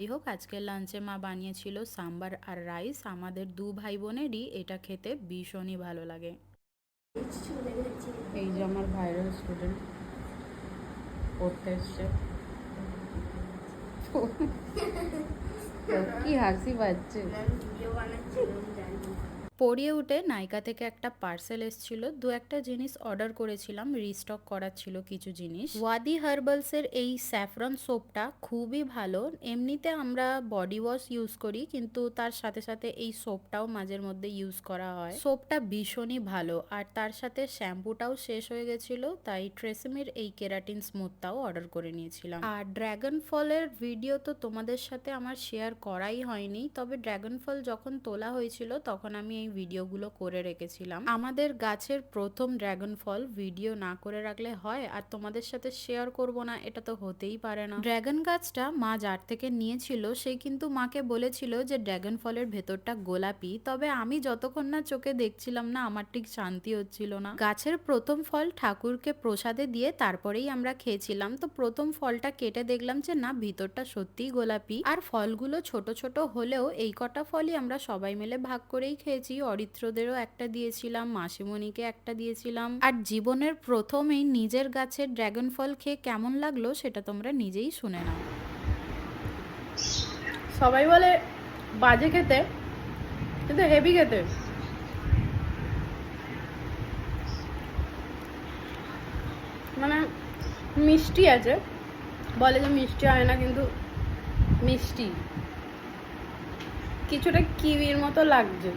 যাই হোক, আজকের লাঞ্চে মা বানিয়েছিল সাম্বার আর রাইস। আমাদের দু ভাই বোনেরই এটা খেতে ভীষণই ভালো লাগে। এই যে আমার ভাইরাল স্টুডেন্ট পড়তে এসছে। কি হাসি পাচ্ছে। পড়িয়ে উঠে নাইকা থেকে একটা পার্সেল এসেছিল, দু একটা জিনিস অর্ডার করেছিলাম, রিস্টক করার ছিল কিছু জিনিস। ওয়াদি হার্বালসের এই স্যাফরন সোপটা খুবই ভালো। এমনিতে আমরা বডি ওয়াশ ইউজ করি, কিন্তু তার সাথে সাথে এই সোপটাও মাঝের মধ্যে ইউজ করা হয়। সোপটা ভীষণই ভালো, আর তার সাথে শ্যাম্পুটাও শেষ হয়ে গেছিল, তাই ট্রেসেমির এই কেরাটিন স্মুথটাও অর্ডার করে নিয়েছিলাম। আর ড্রাগন ফলের ভিডিও তো তোমাদের সাথে আমার শেয়ার করাই হয়নি, তবে ড্রাগন ফল যখন তোলা হয়েছিল তখন আমি এই ভিডিওগুলো করে রেখেছিলাম। আমাদের গাছের প্রথম ড্রাগন ফল ভিডিও না করে রাখলে হয়, আর তোমাদের সাথে শেয়ার করব না এটা তো হতেই পারে না। ড্রাগন গাছটা মা যার থেকে নিয়েছিল সে কিন্তু মাকে বলেছিল যে ড্রাগন ফলের ভেতরটা গোলাপি, তবে আমি যতক্ষণ না চোখে দেখছিলাম না আমার ঠিক শান্তি হচ্ছিল না। গাছের প্রথম ফল ঠাকুরকে প্রসাদে দিয়ে তারপরেই আমরা খেয়েছিলাম, তো প্রথম ফলটা কেটে দেখলাম যে না, ভিতরটা সত্যিই গোলাপি। আর ফলগুলো ছোট ছোট হলেও এই কটা ফলই আমরা সবাই মিলে ভাগ করেই খেয়েছি। অরিত্রদেরও একটা দিয়েছিলাম, মাসিমণিকে একটা দিয়েছিলাম। আর জীবনের প্রথমেই নিজের গাছের ড্রাগন ফল খেয়ে কেমন লাগলো সেটা তোমরা নিজেই শুনে নাও। সবাই বলে বাজে খেতে, কিন্তু হেভি খেতে। মানে মিষ্টি আছে, বলে যে মিষ্টি হয় না, কিন্তু মিষ্টি কিছুটা কিউইর মতো লাগছে।